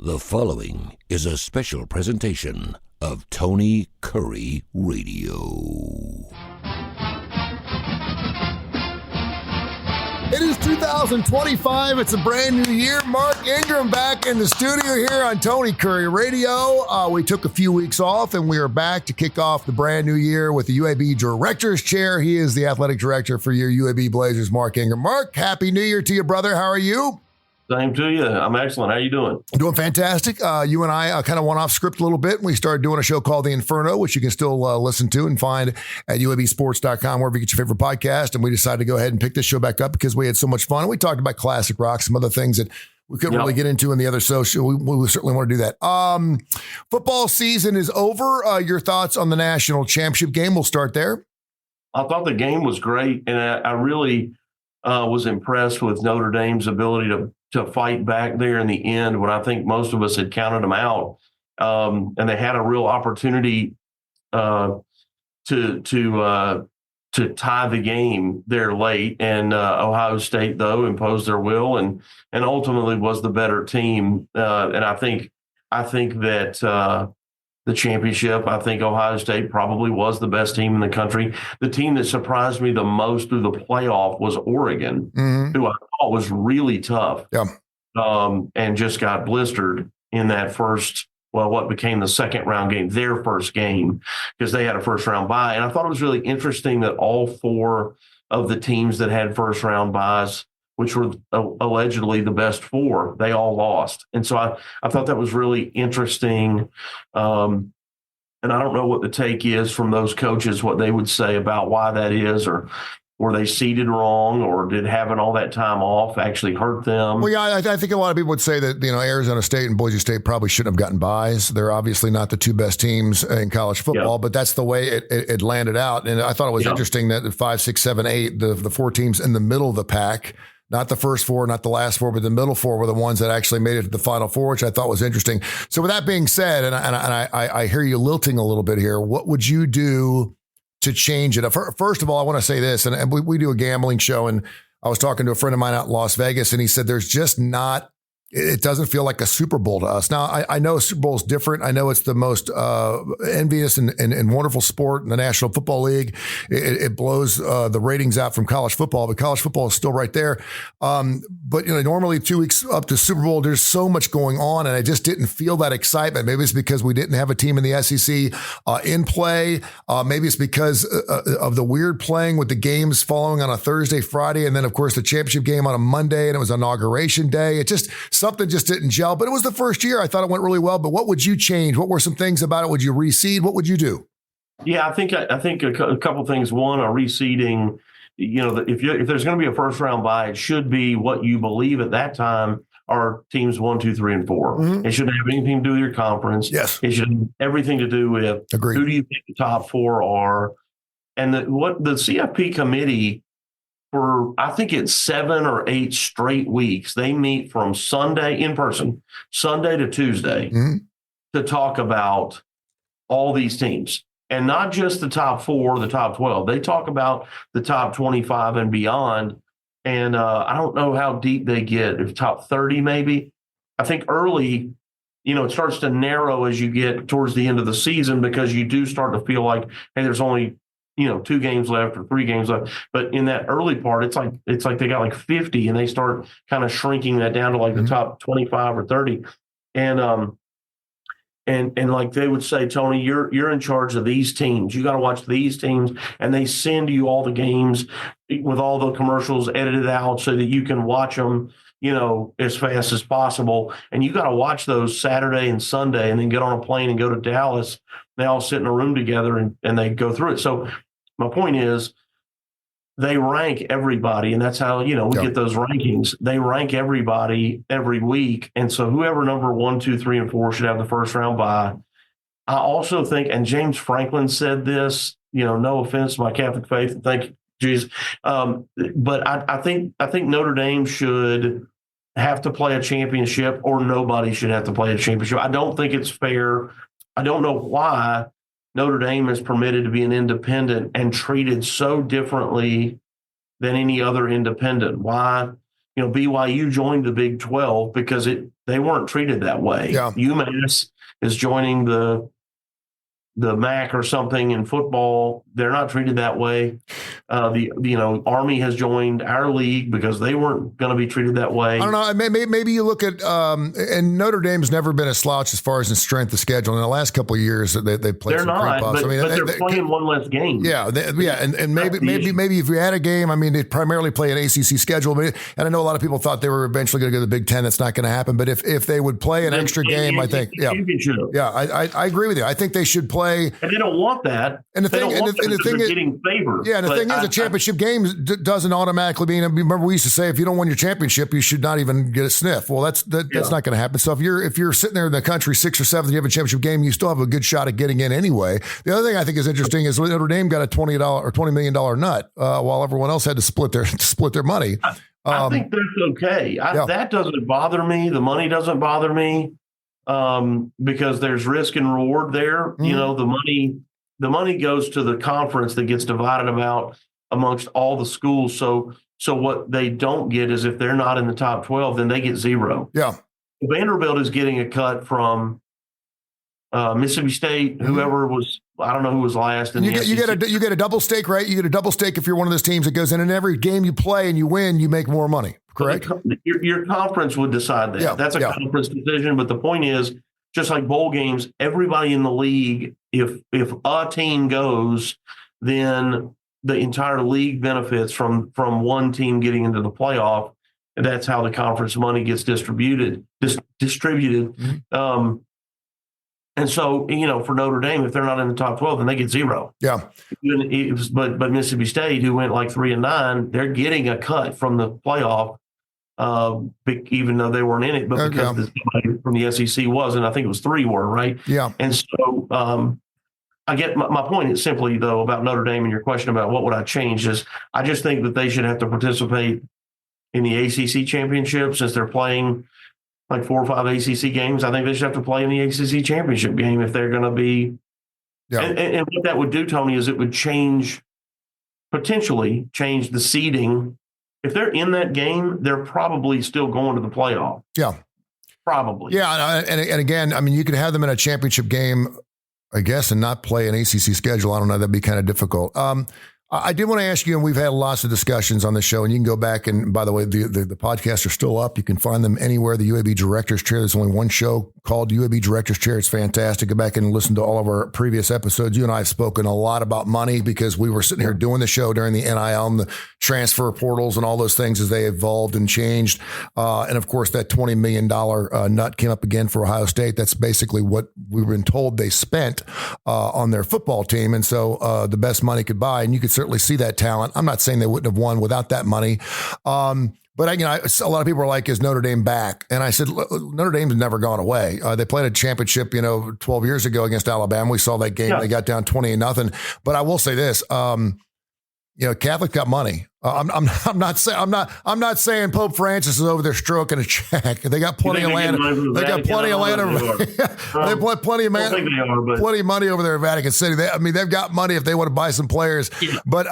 The following is a special presentation of Tony Kurre Radio. It is 2025. It's a brand new year. Mark Ingram back in the studio here on Tony Kurre Radio. We took a few weeks off, and we are back to kick off the brand new year with the UAB Director's Chair. He is the athletic director for your UAB Blazers, Mark Ingram. Mark, Happy New Year to you, brother. How are you? Same to you. I'm excellent. How you doing? Doing fantastic. You and I kind of went off script a little bit. We started doing a show called The Inferno, which you can still listen to and find at UABsports.com, wherever you get your favorite podcast. And we decided to go ahead and pick this show back up because we had so much fun. And we talked about classic rock, some other things that we couldn't really get into in the other social. We certainly want to do that. Football season is over. Your thoughts on the national championship game? We'll start there. I thought the game was great, and I really was impressed with Notre Dame's ability to fight back there in the end when I think most of us had counted them out. And they had a real opportunity to tie the game there late. And Ohio State, though, imposed their will and ultimately was the better team. And I think that the championship, I think Ohio State probably was the best team in the country. The team that surprised me the most through the playoff was Oregon, who I thought was really tough, and just got blistered in that first, what became the second round game, their first game, because they had a first round bye. And I thought it was really interesting that all four of the teams that had first round byes, which were allegedly the best four, they all lost. And so I thought that was really interesting. And I don't know what the take is from those coaches, what they would say about why that is, or were they seeded wrong, or did having all that time off actually hurt them? Well, yeah, I think a lot of people would say that, Arizona State and Boise State probably shouldn't have gotten byes. They're obviously not the two best teams in college football, but that's the way it landed out. And I thought it was interesting that the 5, 6, 7, 8, the four teams in the middle of the pack, not the first four, not the last four, but the middle four were the ones that actually made it to the Final Four, which I thought was interesting. So with that being said, and I hear you lilting a little bit here, what would you do to change it? First of all, I want to say this, and we do a gambling show, and I was talking to a friend of mine out in Las Vegas, and he said there's just not, it doesn't feel like a Super Bowl to us. Now, I know Super Bowl is different. I know it's the most envious and wonderful sport in the National Football League. It blows the ratings out from college football, but college football is still right there. But normally 2 weeks up to Super Bowl, there's so much going on, and I just didn't feel that excitement. Maybe it's because we didn't have a team in the SEC in play. Maybe it's because of the weird playing with the games following on a Thursday, Friday, and then of course the championship game on a Monday, and it was Inauguration Day. Something just didn't gel, but it was the first year. I thought it went really well. But what would you change? What were some things about it? Would you reseed? What would you do? Yeah, I think a couple things. One, a reseeding. If there's going to be a first round bye, it should be what you believe at that time are teams 1, 2, 3, and 4. It shouldn't have anything to do with your conference. Yes, it should have everything to do with who do you think the top four are, and what the CFP committee. For I think it's 7 or 8 straight weeks, they meet from Sunday in person, Sunday to Tuesday, to talk about all these teams. And not just the top 4, the top 12. They talk about the top 25 and beyond. And I don't know how deep they get, if top 30 maybe. I think early, it starts to narrow as you get towards the end of the season, because you do start to feel like, hey, there's only 2 games left or 3 games left. But in that early part, it's like they got like 50, and they start kind of shrinking that down to like the top 25 or 30. And like they would say, Tony, you're in charge of these teams. You got to watch these teams, and they send you all the games with all the commercials edited out so that you can watch them, as fast as possible. And you got to watch those Saturday and Sunday, and then get on a plane and go to Dallas. They all sit in a room together and they go through it. So my point is, they rank everybody, and that's how, we get those rankings. They rank everybody every week. And so whoever number 1, 2, 3, and 4 should have the first round bye. I also think, and James Franklin said this, no offense to my Catholic faith, thank you, Jesus. But I think Notre Dame should have to play a championship, or nobody should have to play a championship. I don't think it's fair. I don't know why Notre Dame is permitted to be an independent and treated so differently than any other independent. Why? BYU joined the Big 12 because they weren't treated that way. Yeah. UMass is joining the MAC or something in football. They're not treated that way. Army has joined our league because they weren't going to be treated that way. I don't know. Maybe you look at and Notre Dame's never been a slouch as far as the strength of schedule. In the last couple of years, they played. They're not, but they're playing one less game. Yeah, and maybe if we had a game, they primarily play an ACC schedule. And I know a lot of people thought they were eventually going to go to the Big Ten. That's not going to happen. But if they would play an extra game, I think, I agree with you. I think they should play. And they don't want that. And the thing is, getting favored. Yeah, and the thing is, a championship game doesn't automatically mean. Remember, we used to say if you don't win your championship, you should not even get a sniff. Well, that's not going to happen. So if you're sitting there in the country 6th or 7th, you have a championship game, you still have a good shot at getting in anyway. The other thing I think is interesting is Notre Dame got a $20 million nut while everyone else had to split their money. I think that's okay. That doesn't bother me. The money doesn't bother me. Because there's risk and reward there. Mm-hmm. The money goes to the conference that gets divided about amongst all the schools. So what they don't get is if they're not in the top 12, then they get zero. Yeah. Vanderbilt is getting a cut from Mississippi State, whoever was, I don't know who was last. And you get a double stake, right? You get a double stake if you're one of those teams that goes in, and every game you play and you win, you make more money. Correct. Your conference would decide that. That's a conference decision. But the point is, just like bowl games, everybody in the league, if a team goes, then the entire league benefits from one team getting into the playoff. And that's how the conference money gets distributed. Mm-hmm. And so, for Notre Dame, if they're not in the top 12, then they get zero. Yeah. But Mississippi State, who went like 3-9, they're getting a cut from the playoff. Even though they weren't in it, but because somebody from the SEC was, and I think it was 3 were, right? Yeah. And so I get my point is simply, though, about Notre Dame and your question about what would I change is I just think that they should have to participate in the ACC championship since they're playing like 4 or 5 ACC games. I think they should have to play in the ACC championship game if they're going to be. Yeah. And what that would do, Tony, is it would potentially change the seeding. If they're in that game, they're probably still going to the playoff. Yeah. Probably. Yeah. And again, you could have them in a championship game, I guess, and not play an ACC schedule. I don't know. That'd be kind of difficult. I did want to ask you, and we've had lots of discussions on the show, and you can go back and, by the way, the podcasts are still up. You can find them anywhere. The UAB Director's Chair, there's only one show called UAB Director's Chair. It's fantastic. Go back and listen to all of our previous episodes. You and I have spoken a lot about money because we were sitting here doing the show during the NIL and the transfer portals and all those things as they evolved and changed. And of course, that $20 million nut came up again for Ohio State. That's basically what we've been told they spent on their football team. And so the best money could buy, and you could certainly see that talent. I'm not saying they wouldn't have won without that money. But a lot of people are like, is Notre Dame back? And I said, Notre Dame's never gone away. They played a championship, 12 years ago against Alabama. We saw that game. Yeah. They got down 20-0. But I will say this, Catholic got money. I'm not saying Pope Francis is over there stroking a check. They got plenty of land. They got plenty of land. They put plenty of money over there in Vatican City. They've got money if they want to buy some players. Yeah. But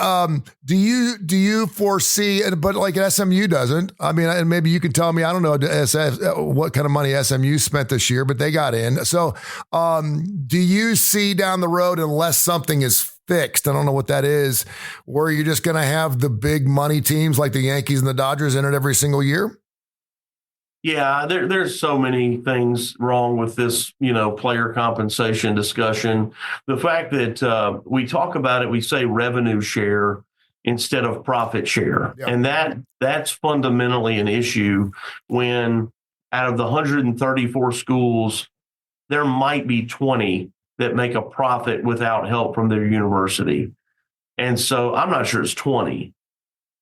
do you foresee? But like SMU doesn't. And maybe you can tell me. I don't know what kind of money SMU spent this year, but they got in. So do you see down the road, unless something is fixed, I don't know what that is, where you're just going to have the big money teams like the Yankees and the Dodgers in it every single year? Yeah, there's so many things wrong with this, player compensation discussion. The fact that we talk about it, we say revenue share instead of profit share. Yep. And that's fundamentally an issue when out of the 134 schools, there might be 20 that make a profit without help from their university. And so I'm not sure it's 20.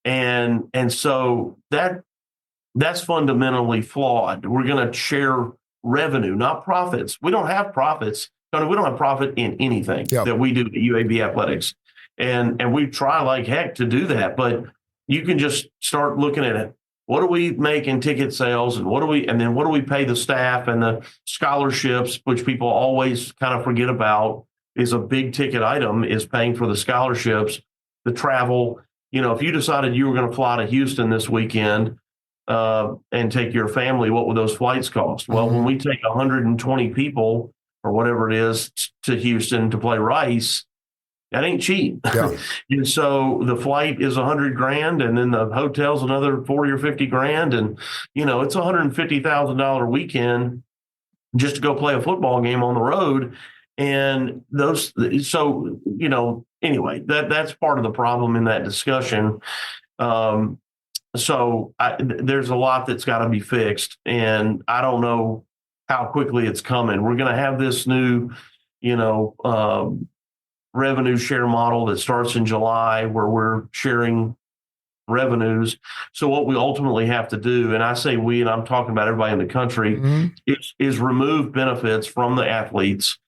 And so that's fundamentally flawed. We're going to share revenue, not profits. We don't have profits. We don't have profit in anything that we do at UAB Athletics. And we try like heck to do that, but you can just start looking at it. What do we make in ticket sales, and what do we pay the staff and the scholarships, which people always kind of forget about is a big ticket item, is paying for the scholarships, the travel. If you decided you were going to fly to Houston this weekend, and take your family, what would those flights cost? Well, when we take 120 people or whatever it is to Houston to play Rice, that ain't cheap. Yeah. And so the flight is $100,000, and then the hotel's another 40 or 50 grand. And, it's $150,000 weekend just to go play a football game on the road. And anyway, that's part of the problem in that discussion. So there's a lot that's got to be fixed, and I don't know how quickly it's coming. We're going to have this new, revenue share model that starts in July where we're sharing revenues. So what we ultimately have to do, and I say we, and I'm talking about everybody in the country, is remove benefits from the athletes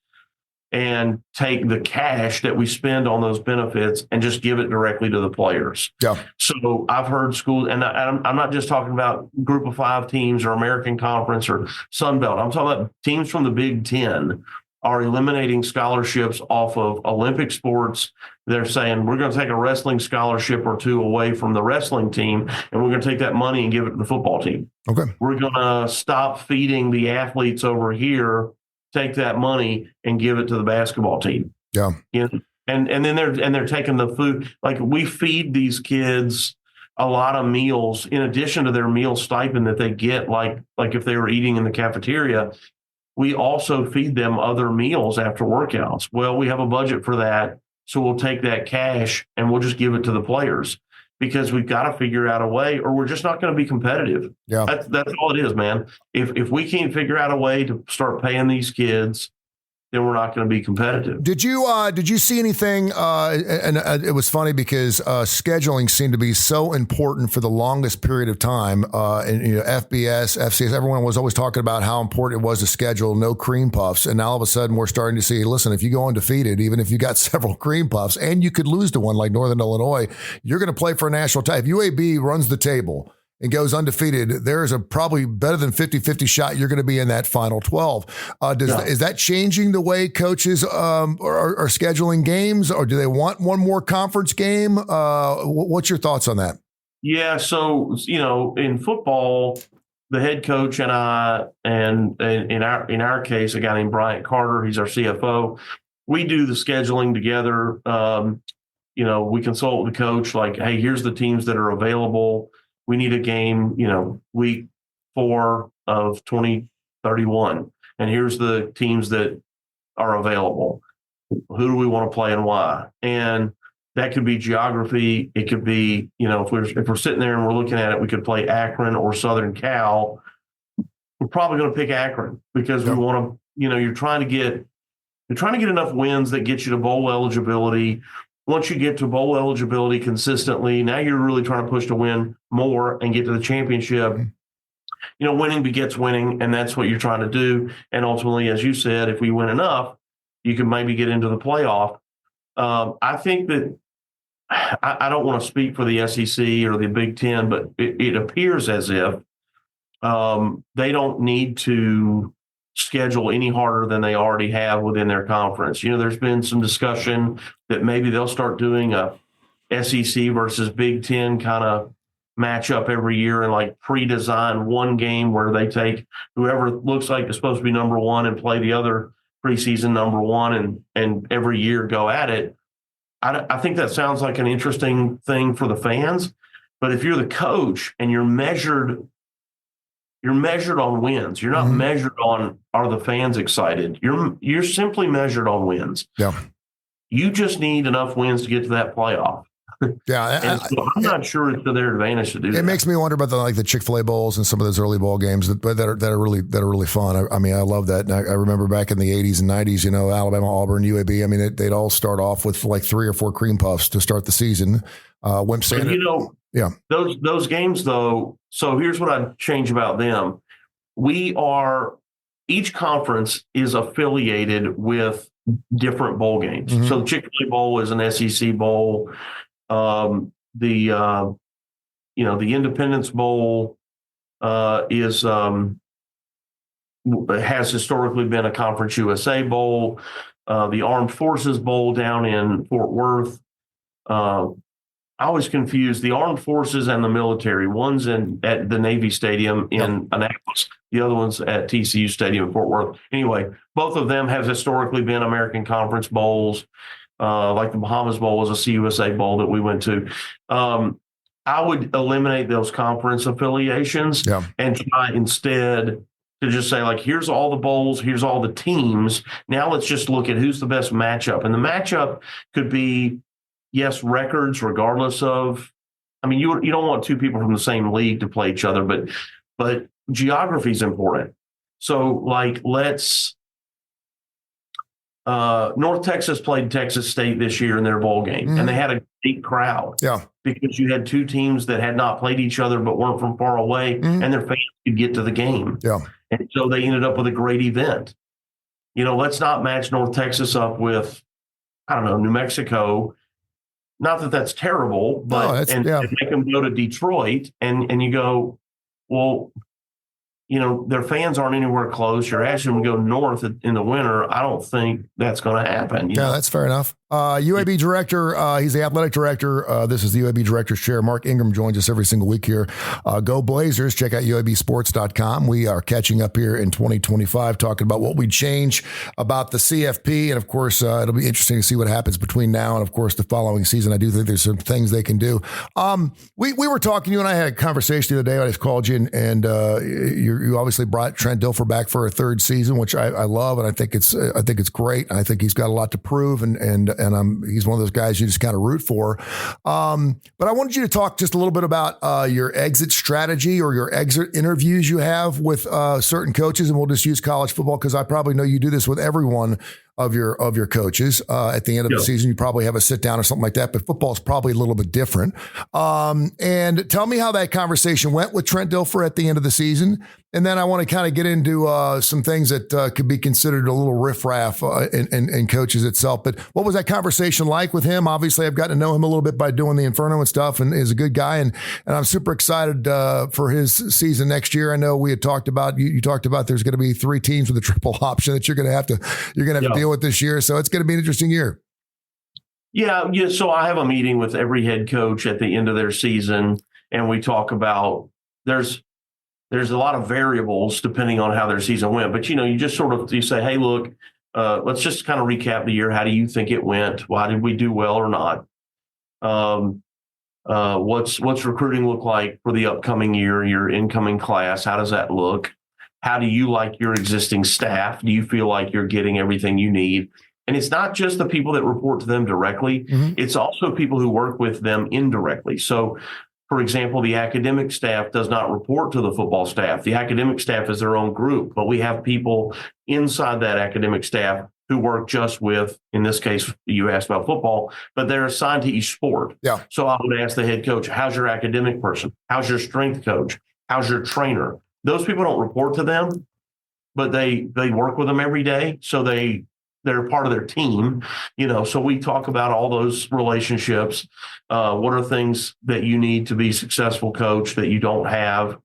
and take the cash that we spend on those benefits and just give it directly to the players. Yeah. So I've heard schools, and I'm not just talking about Group of 5 teams or American Conference or Sun Belt. I'm talking about teams from the Big Ten are eliminating scholarships off of Olympic sports. They're saying, we're going to take a wrestling scholarship or two away from the wrestling team, and we're going to take that money and give it to the football team. Okay. We're going to stop feeding the athletes over here, take that money and give it to the basketball team. Yeah. And then they're taking the food. Like, we feed these kids a lot of meals in addition to their meal stipend that they get, like if they were eating in the cafeteria. We also feed them other meals after workouts. Well, we have a budget for that, so we'll take that cash and we'll just give it to the players, because we've got to figure out a way, or we're just not going to be competitive. Yeah. That's all it is, man. If we can't figure out a way to start paying these kids, then we're not going to be competitive. Did you see anything? And it was funny because scheduling seemed to be so important for the longest period of time. And FBS, FCS, everyone was always talking about how important it was to schedule no cream puffs. And now all of a sudden we're starting to see, listen, if you go undefeated, even if you got several cream puffs, and you could lose to one like Northern Illinois, you're going to play for a national title. If UAB runs the table and goes undefeated, there is a probably better than 50-50 shot you're going to be in that final 12. Is that changing the way coaches are scheduling games, or do they want one more conference game? What's your thoughts on that? Yeah, so, in football, the head coach and I, and in our case, a guy named Bryant Carter, he's our CFO, we do the scheduling together. We consult with the coach, like, hey, here's the teams that are available. We need a game, week 4 of 2031. And here's the teams that are available. Who do we want to play and why? And that could be geography. It could be, if we're sitting there and we're looking at it, we could play Akron or Southern Cal. We're probably going to pick Akron because we want to, you're trying to get enough wins that get you to bowl eligibility. Once you get to bowl eligibility consistently, now you're really trying to push to win more and get to the championship. Winning begets winning, and that's what you're trying to do. And ultimately, as you said, if we win enough, you can maybe get into the playoff. I think that I don't want to speak for the SEC or the Big Ten, but it appears as if they don't need to schedule any harder than they already have within their conference. There's been some discussion that maybe they'll start doing a SEC versus Big Ten kind of matchup every year and like pre-design one game where they take whoever looks like it's supposed to be number one and play the other preseason number one and every year go at it. I think that sounds like an interesting thing for the fans, but if you're the coach and you're measured on wins. You're not measured on, are the fans excited? You're simply measured on wins. Yeah. You just need enough wins to get to that playoff. Yeah, so I'm not sure it's to their advantage to do that. It makes me wonder about the Chick-fil-A bowls and some of those early bowl games that are really fun. I mean, I love that. And I remember back in the 80s and 90s, Alabama, Auburn, UAB. I mean, they'd all start off with like 3 or 4 cream puffs to start the season. Wimp Sanders. Yeah. Those games though. So here's what I'd change about them. Each conference is affiliated with different bowl games. So the Chick-fil-A Bowl is an SEC bowl. The Independence Bowl has historically been a Conference USA Bowl. The Armed Forces Bowl down in Fort Worth I always confuse the armed forces and the military. One's at the Navy Stadium in Annapolis. The other one's at TCU Stadium in Fort Worth. Anyway, both of them have historically been American Conference Bowls. Like the Bahamas Bowl was a CUSA Bowl that we went to. I would eliminate those conference affiliations and try instead to just say, like, here's all the bowls, here's all the teams. Now let's just look at who's the best matchup. And the matchup could be, yes, records, regardless of, I mean, you don't want two people from the same league to play each other, but geography is important. So, like, North Texas played Texas State this year in their bowl game, and they had a great crowd. Because you had two teams that had not played each other but weren't from far away, and their fans could get to the game. And so they ended up with a great event. Let's not match North Texas up with, I don't know, New Mexico. Not that that's terrible, but and make them go to Detroit, and you go, well, their fans aren't anywhere close. You're asking them to go north in the winter. I don't think that's going to happen. That's fair enough. UAB director, he's the athletic director. This is the UAB director's chair. Mark Ingram joins us every single week here. Go Blazers. Check out UABsports.com. We are catching up here in 2025, talking about what we change about the CFP. And of course, it'll be interesting to see what happens between now and, of course, the following season. I do think there's some things they can do. We were talking, you and I had a conversation the other day. I just called you, and you obviously brought Trent Dilfer back for a third season, which I love, and I think it's great. I think he's got a lot to prove, and he's one of those guys you just kind of root for. But I wanted you to talk just a little bit about your exit strategy or your exit interviews you have with certain coaches, and we'll just use college football because I probably know you do this with everyone of your coaches. At the end of the season, you probably have a sit down or something like that, but football is probably a little bit different. And tell me how that conversation went with Trent Dilfer at the end of the season. And then I want to kind of get into some things that could be considered a little riffraff in coaches itself. But what was that conversation like with him? Obviously, I've gotten to know him a little bit by doing the Inferno and stuff, and is a good guy. And I'm super excited for his season next year. I know we had talked about, you talked about there's going to be 3 teams with a triple option that you're going to have to deal with this year. So it's going to be an interesting year. Yeah. So I have a meeting with every head coach at the end of their season, and we talk about there's a lot of variables depending on how their season went. But, you just you say, hey, look, let's just kind of recap the year. How do you think it went? Why did we do well or not? What's recruiting look like for the upcoming year, your incoming class? How does that look? How do you like your existing staff? Do you feel like you're getting everything you need? And it's not just the people that report to them directly. It's also people who work with them indirectly. So, for example, the academic staff does not report to the football staff. The academic staff is their own group, but we have people inside that academic staff who work just with, in this case, you asked about football, but they're assigned to each sport. So I would ask the head coach, how's your academic person? How's your strength coach? How's your trainer? Those people don't report to them, but they work with them every day. So they're part of their team, so we talk about all those relationships. What are things that you need to be successful coach that you don't have?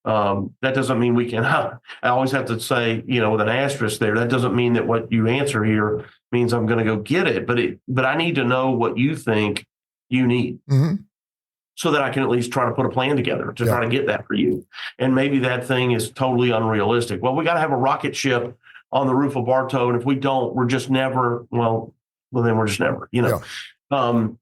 That doesn't mean we can, I always have to say, with an asterisk there, that doesn't mean that what you answer here means I'm going to go get it, but I need to know what you think you need. So that I can at least try to put a plan together to try to get that for you. And maybe that thing is totally unrealistic. Well, we got to have a rocket ship on the roof of Bartow, and if we don't, we're just never, then we're just never, and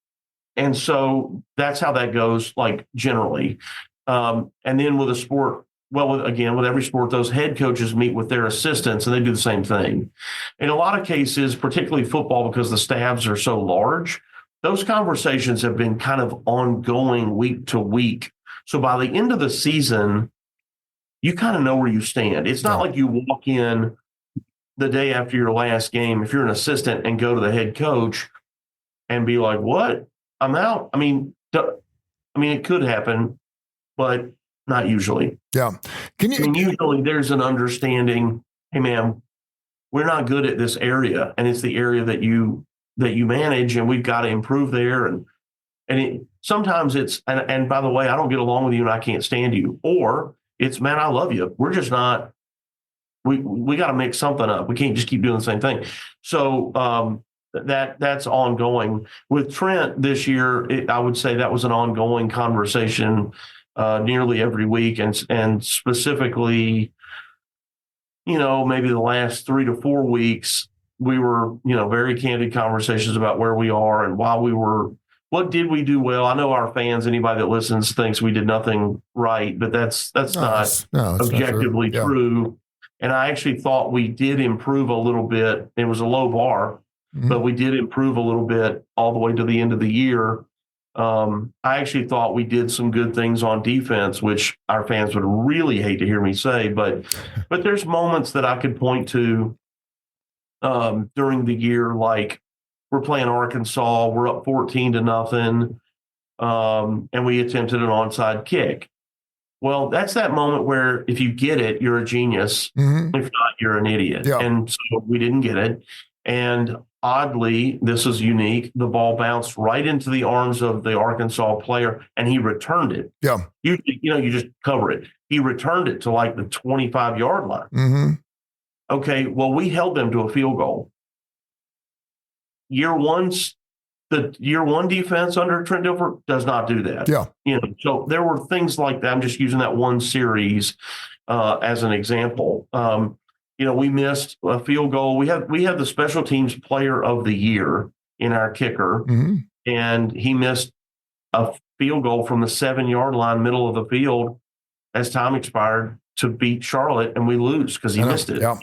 so that's how that goes, like, generally. And then with a sport, with every sport, those head coaches meet with their assistants, and they do the same thing. In a lot of cases, particularly football, because the staffs are so large, those conversations have been kind of ongoing week to week. So by the end of the season, you kind of know where you stand. It's not like you walk in the day after your last game, if you're an assistant, and go to the head coach and be like, what? I'm out. I mean, it could happen, but not usually. Usually there's an understanding, hey, man, we're not good at this area, and it's the area that you manage, and we've got to improve there. And sometimes it's, and by the way, I don't get along with you and I can't stand you. Or it's, man, I love you. We're just not, we got to make something up. We can't just keep doing the same thing. So that's ongoing. With Trent this year, I would say that was an ongoing conversation nearly every week, and specifically, maybe the last 3 to 4 weeks, we were, very candid conversations about where we are and why what did we do well? I know our fans, anybody that listens, thinks we did nothing right, but that's not objectively true. And I actually thought we did improve a little bit. It was a low bar, but we did improve a little bit all the way to the end of the year. I actually thought we did some good things on defense, which our fans would really hate to hear me say, but there's moments that I could point to during the year, like we're playing Arkansas, we're up 14-0, and we attempted an onside kick. Well, that's that moment where if you get it, you're a genius. If not, you're an idiot. Yeah. And so we didn't get it. And oddly, this is unique. The ball bounced right into the arms of the Arkansas player, and he returned it. Yeah. Usually, you just cover it. He returned it to like the 25-yard line. Okay, well, we held them to a field goal. The year one defense under Trent Dilfer does not do that. Yeah. So there were things like that. I'm just using that one series as an example. We missed a field goal. We had the special teams player of the year in our kicker, and he missed a field goal from the 7-yard line, middle of the field, as time expired to beat Charlotte, and we lose because he missed it. Yeah.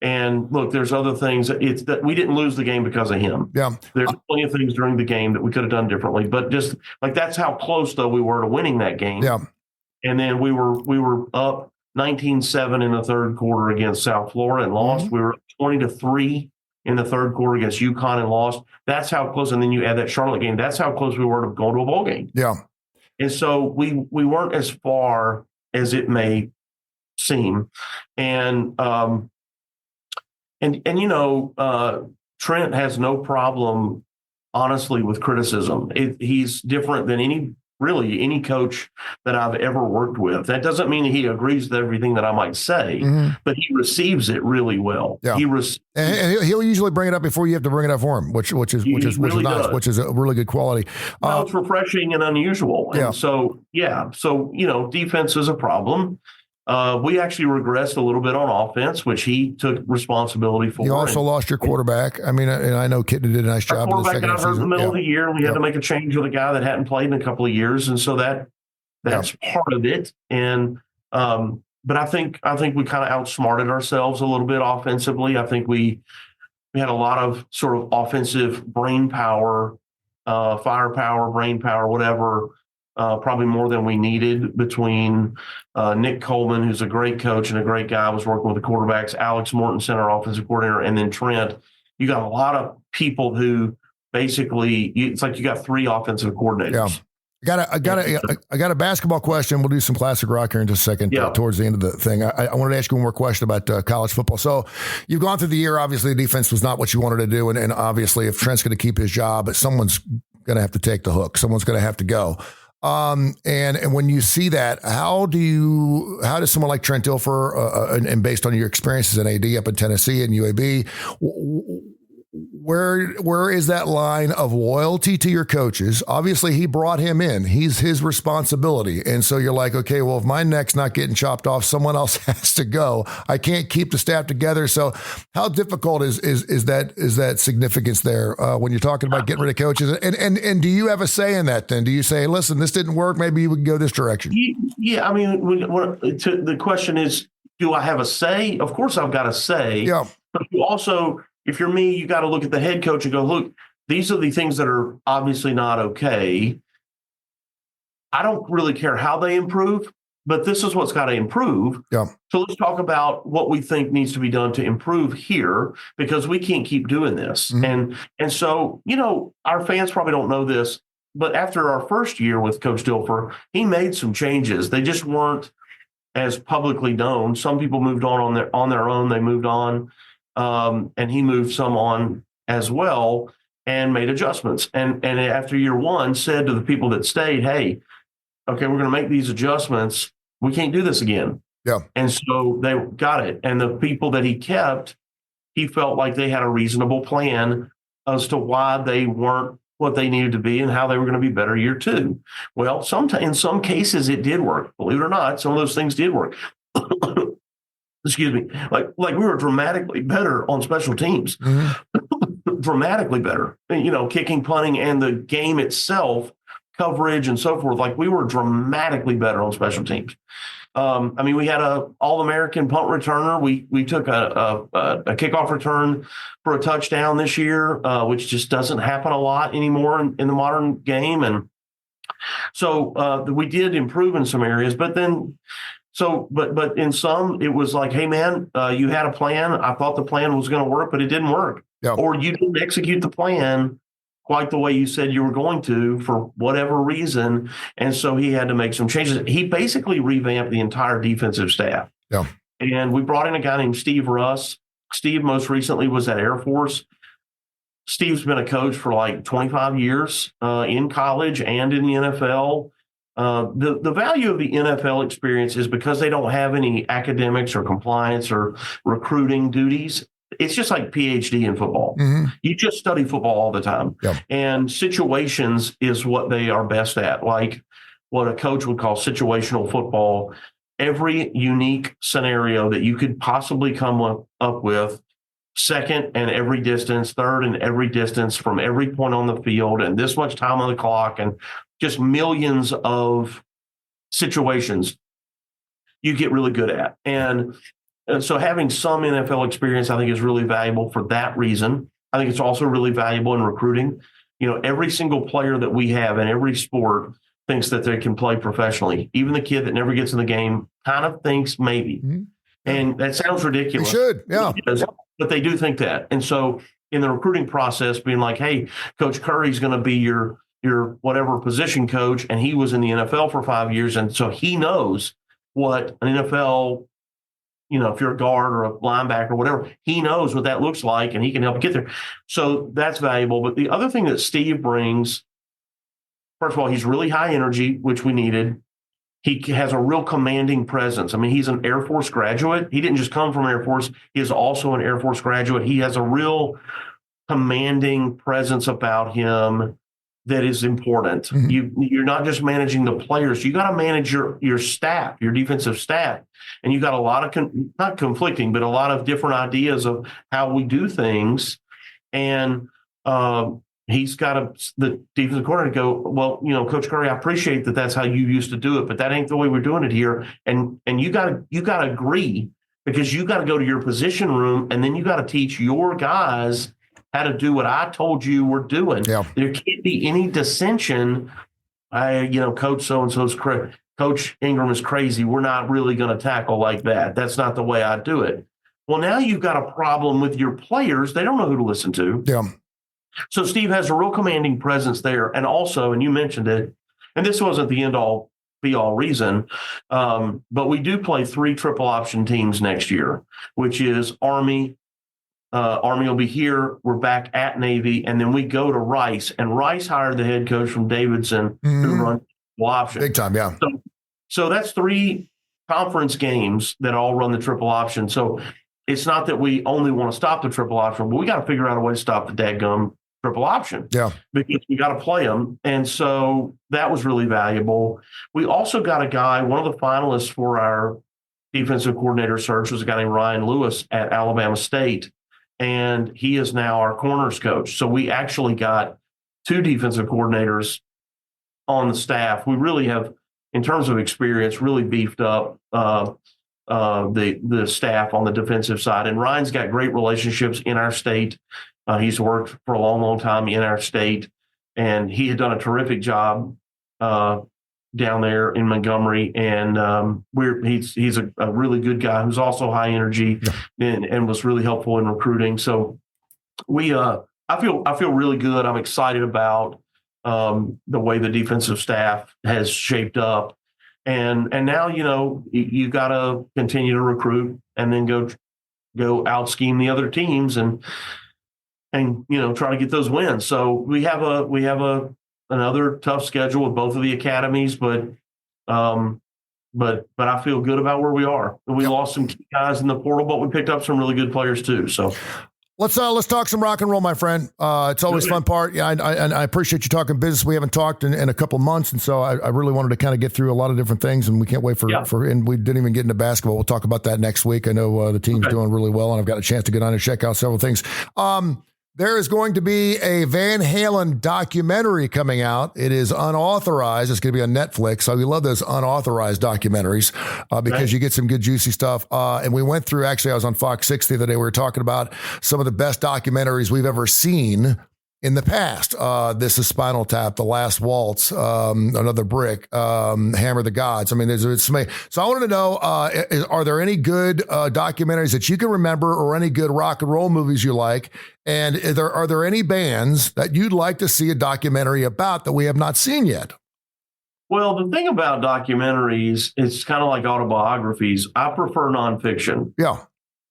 And look, there's other things. It's that we didn't lose the game because of him. Yeah. There's plenty of things during the game that we could have done differently, but just like that's how close though we were to winning that game. Yeah. And then we were up 19-7 in the third quarter against South Florida and lost. We were up 20-3 in the third quarter against UConn and lost. That's how close. And then you add that Charlotte game. That's how close we were to going to a bowl game. Yeah. And so we weren't as far as it may seem. And Trent has no problem, honestly, with criticism. He's different than any coach that I've ever worked with. That doesn't mean he agrees with everything that I might say, but he receives it really well. Yeah. And he'll usually bring it up before you have to bring it up for him, which is nice, which is a really good quality. Well, it's refreshing and unusual. And so defense is a problem. We actually regressed a little bit on offense, which he took responsibility for. You also lost your quarterback. I mean, and I know Kitten did a nice job. Our quarterback got hurt in the middle of the year, and we had to make a change with a guy that hadn't played in a couple of years, and so that's part of it. And but I think we kind of outsmarted ourselves a little bit offensively. I think we had a lot of sort of offensive brain power, firepower, brain power, whatever. Probably more than we needed between Nick Coleman, who's a great coach and a great guy, was working with the quarterbacks, Alex Mortensen, our offensive coordinator, and then Trent. You got a lot of people who basically, it's like you got 3 offensive coordinators. Yeah. I got a basketball question. We'll do some classic rock here in just a second towards the end of the thing. I wanted to ask you one more question about college football. So you've gone through the year. Obviously, the defense was not what you wanted to do. And obviously, if Trent's going to keep his job, someone's going to have to take the hook. Someone's going to have to go. And when you see that, how does someone like Trent Dilfer, and based on your experiences in AD up in Tennessee and UAB, where is that line of loyalty to your coaches? Obviously, he brought him in. He's his responsibility. And so you're like, okay, well, if my neck's not getting chopped off, someone else has to go. I can't keep the staff together. So how difficult is that significance there when you're talking about getting rid of coaches? And do you have a say in that then? Do you say, listen, this didn't work, maybe we can go this direction? Yeah, I mean, the question is, do I have a say? Of course I've got a say. Yeah. But you also, if you're me, you got to look at the head coach and go, look, these are the things that are obviously not okay. I don't really care how they improve, but this is what's got to improve. Yeah. So let's talk about what we think needs to be done to improve here, because we can't keep doing this. And so, our fans probably don't know this, but after our first year with Coach Dilfer, he made some changes. They just weren't as publicly known. Some people moved on their own. They moved on. And he moved some on as well and made adjustments. And after year one, said to the people that stayed, hey, okay, we're going to make these adjustments. We can't do this again. Yeah. And so they got it. And the people that he kept, he felt like they had a reasonable plan as to why they weren't what they needed to be and how they were going to be better year two. Well, in some cases it did work. Believe it or not, some of those things did work. Excuse me. Like we were dramatically better on special teams. Dramatically better. Kicking, punting, and the game itself, coverage and so forth. Like we were dramatically better on special teams. We had a All-American punt returner. We took a kickoff return for a touchdown this year, which just doesn't happen a lot anymore in the modern game. And so we did improve in some areas, but in some, it was like, hey, man, you had a plan. I thought the plan was going to work, but it didn't work. Yeah. Or you didn't execute the plan quite the way you said you were going to for whatever reason. And so he had to make some changes. He basically revamped the entire defensive staff. Yeah. And we brought in a guy named Steve Russ. Steve most recently was at Air Force. Steve's been a coach for like 25 years in college and in the NFL. The value of the NFL experience is because they don't have any academics or compliance or recruiting duties. It's just like PhD in football. You just study football all the time. Yeah. And situations is what they are best at, like what a coach would call situational football. Every unique scenario that you could possibly come up with, second and every distance, third and every distance from every point on the field, and this much time on the clock, and just millions of situations you get really good at. And so having some NFL experience, I think, is really valuable for that reason. I think it's also really valuable in recruiting. Every single player that we have in every sport thinks that they can play professionally. Even the kid that never gets in the game kind of thinks maybe. And that sounds ridiculous. They should, yeah. But they do think that. And so in the recruiting process, being like, hey, Coach Kurre's going to be your whatever position coach, and he was in the NFL for 5 years, and so he knows what an NFL, if you're a guard or a linebacker or whatever, he knows what that looks like, and he can help get there. So that's valuable. But the other thing that Steve brings, first of all, he's really high energy, which we needed. He has a real commanding presence. He's an Air Force graduate. He didn't just come from Air Force. He is also an Air Force graduate. He has a real commanding presence about him that is important. You're not just managing the players. You got to manage your staff, your defensive staff. And you got a lot of, not conflicting, but a lot of different ideas of how we do things. And he's got the defensive coordinator go, well, Coach Kurre, I appreciate that that's how you used to do it, but that ain't the way we're doing it here. And you got to agree, because you got to go to your position room, and then you got to teach your guys how to do what I told you we're doing. Yeah. There can't be any dissension. Coach so-and-so's crazy. Coach Ingram is crazy. We're not really going to tackle like that. That's not the way I do it. Well, now you've got a problem with your players. They don't know who to listen to. Yeah. So Steve has a real commanding presence there. And also, and you mentioned it, and this wasn't the end-all, be-all reason, but we do play 3 triple option teams next year, which is Army. Army will be here. We're back at Navy, and then we go to Rice. And Rice hired the head coach from Davidson who run triple option. Big time, yeah. So that's 3 conference games that all run the triple option. So it's not that we only want to stop the triple option, but we got to figure out a way to stop the dadgum triple option. Yeah. Because we got to play them. And so that was really valuable. We also got a guy, one of the finalists for our defensive coordinator search was a guy named Ryan Lewis at Alabama State. And he is now our corners coach. So we actually got 2 defensive coordinators on the staff. We really have, in terms of experience, really beefed up the staff on the defensive side. And Ryan's got great relationships in our state. He's worked for a long, long time in our state, and he had done a terrific job down there in Montgomery. And he's a really good guy who's also high energy and was really helpful in recruiting. So I feel really good. I'm excited about the way the defensive staff has shaped up. And now, you got to continue to recruit and then go out scheme the other teams and try to get those wins. So we have another tough schedule with both of the academies, but I feel good about where we are. We lost some key guys in the portal, but we picked up some really good players too. So Let's talk some rock and roll, my friend. It's always fun part. Yeah, I appreciate you talking business. We haven't talked in a couple months, and so I really wanted to kind of get through a lot of different things, and we can't wait for and we didn't even get into basketball. We'll talk about that next week. I know the team's doing really well, and I've got a chance to get on and check out several things. There is going to be a Van Halen documentary coming out. It is unauthorized. It's going to be on Netflix. So we love those unauthorized documentaries because you get some good juicy stuff. And we went through, actually, I was on Fox 6 the other day. We were talking about some of the best documentaries we've ever seen in the past. This is Spinal Tap, The Last Waltz, Another Brick, Hammer the Gods. I mean, it's amazing. So I wanted to know, are there any good documentaries that you can remember or any good rock and roll movies you like? And are there any bands that you'd like to see a documentary about that we have not seen yet? Well, the thing about documentaries, it's kind of like autobiographies. I prefer nonfiction. Yeah.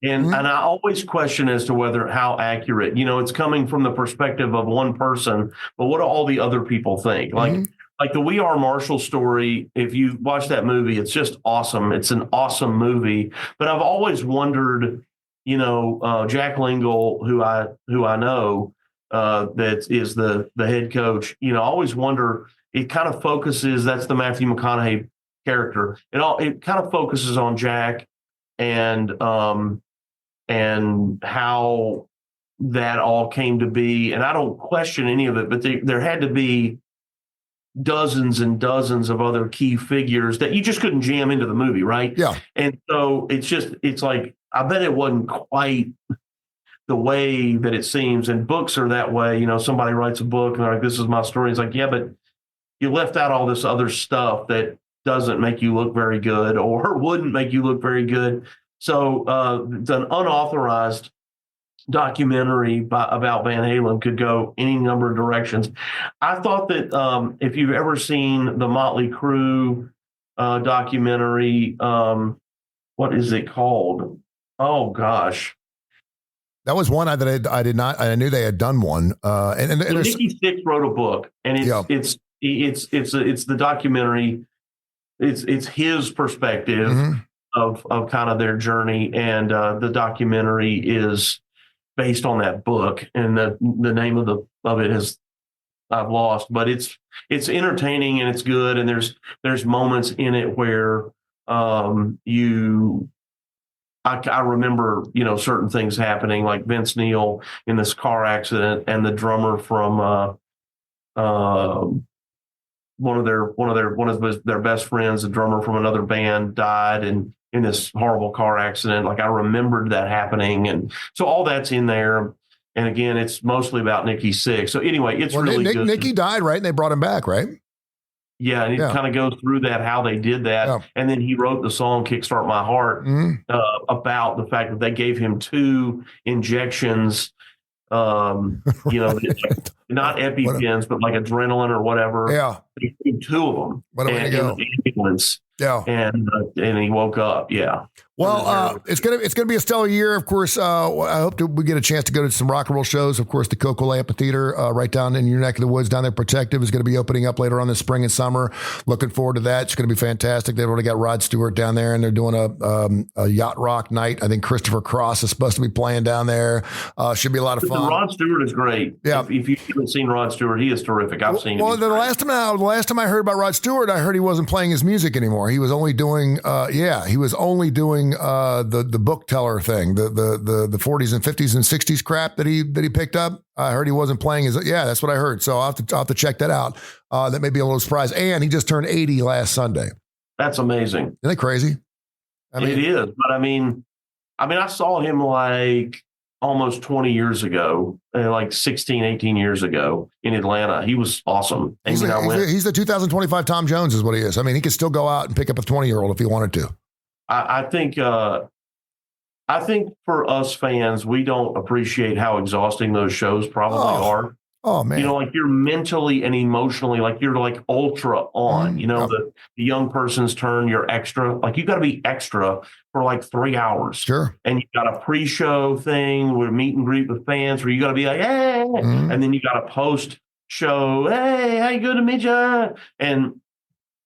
And I always question as to how accurate, it's coming from the perspective of one person, but what do all the other people think? Like the We Are Marshall story, if you watch that movie, it's just awesome. It's an awesome movie. But I've always wondered, Jack Lingle, who I know, that is the head coach, I always wonder, it kind of focuses, that's the Matthew McConaughey character. It kind of focuses on Jack and how that all came to be. And I don't question any of it, but there had to be dozens and dozens of other key figures that you just couldn't jam into the movie, right? Yeah. And so it's like, I bet it wasn't quite the way that it seems. And books are that way. Somebody writes a book and they're like, this is my story. It's like, yeah, but you left out all this other stuff that doesn't make you look very good or wouldn't make you look very good. So it's an unauthorized documentary about Van Halen could go any number of directions. I thought that if you've ever seen the Motley Crue documentary, what is it called? Oh gosh, that was one that I did not. I knew they had done one. And Nikki Sixx wrote a book, and it's the documentary. It's his perspective of kind of their journey, and the documentary is based on that book, and the name of it is I've lost, but it's entertaining and it's good, and there's moments in it where I remember certain things happening, like Vince Neil in this car accident, and the drummer from one of their best friends, the drummer from another band, died in this horrible car accident. Like, I remembered that happening. And so all that's in there. And again, it's mostly about Nikki Sixx. So anyway, it's really good. Nikki died, right? And they brought him back, right? Yeah. And it kind of goes through how they did that. Yeah. And then he wrote the song Kickstart My Heart about the fact that they gave him 2 injections, not EpiPens, but like adrenaline or whatever. Yeah. 2 of them. What a way to go. Ambulance. Yeah. And he woke up. Yeah. Well, it's gonna be a stellar year. Of course, I hope we get a chance to go to some rock and roll shows. Of course, the Coco Amphitheater right down in your neck of the woods down there, Protective, is going to be opening up later on this spring and summer. Looking forward to that. It's going to be fantastic. They've already got Rod Stewart down there, and they're doing a yacht rock night. I think Christopher Cross is supposed to be playing down there. Should be a lot of fun. Rod Stewart is great. Yeah. If you haven't seen Rod Stewart, he is terrific. I've seen him. Well, the last time I heard about Rod Stewart, I heard he wasn't playing his music anymore. He was only doing the book teller thing, the 40s and 50s and 60s crap that he picked up. I heard he wasn't playing his. Yeah, that's what I heard. So I'll have to check that out. That may be a little surprise. And he just turned 80 last Sunday. That's amazing. Isn't that crazy? It is. But I mean, I saw him like almost 20 years ago, like 16, 18 years ago in Atlanta. He was awesome. He's the 2025 Tom Jones is what he is. I mean, he could still go out and pick up a 20-year-old if he wanted to. I think for us fans, we don't appreciate how exhausting those shows probably are. Oh, man. Like you're mentally and emotionally, like you're like ultra on, the young person's turn, you're extra, like you got to be extra for like 3 hours. Sure. And you got a pre-show thing with meet and greet with fans where you got to be like, hey, and then you got a post show. Hey, how you good to meet you? And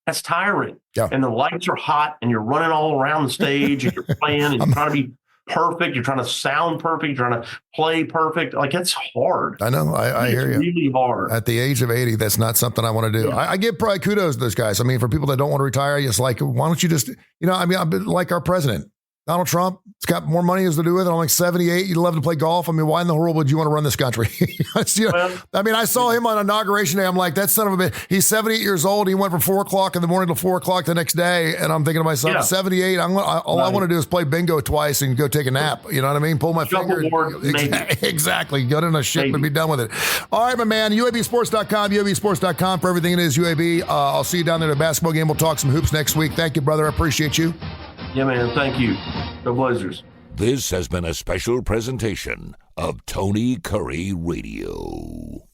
that's tiring. Yeah. And the lights are hot and you're running all around the stage and you're playing and you're trying to be perfect. You're trying to sound perfect. You're trying to play perfect. Like, it's hard. I know. I hear you. It's really hard. At the age of 80, that's not something I want to do. Yeah. I give probably kudos to those guys. I mean, for people that don't want to retire, it's like, why don't you just, I've been like our president, Donald Trump. It's got more money as to do with it. I'm like 78. You'd love to play golf. I mean, why in the world would you want to run this country? I saw him on inauguration day. I'm like, that son of a bitch. He's 78 years old. He went from 4 o'clock in the morning to 4 o'clock the next day. And I'm thinking to myself, 78. All I want to do is play bingo twice and go take a nap. You know what I mean? Pull my finger. Exactly. Get in a ship and be done with it. All right, my man. UABsports.com, UABsports.com for everything it is UAB. I'll see you down there at the basketball game. We'll talk some hoops next week. Thank you, brother. I appreciate you. Yeah, man. Thank you. Go Blazers. This has been a special presentation of Tony Kurre Radio.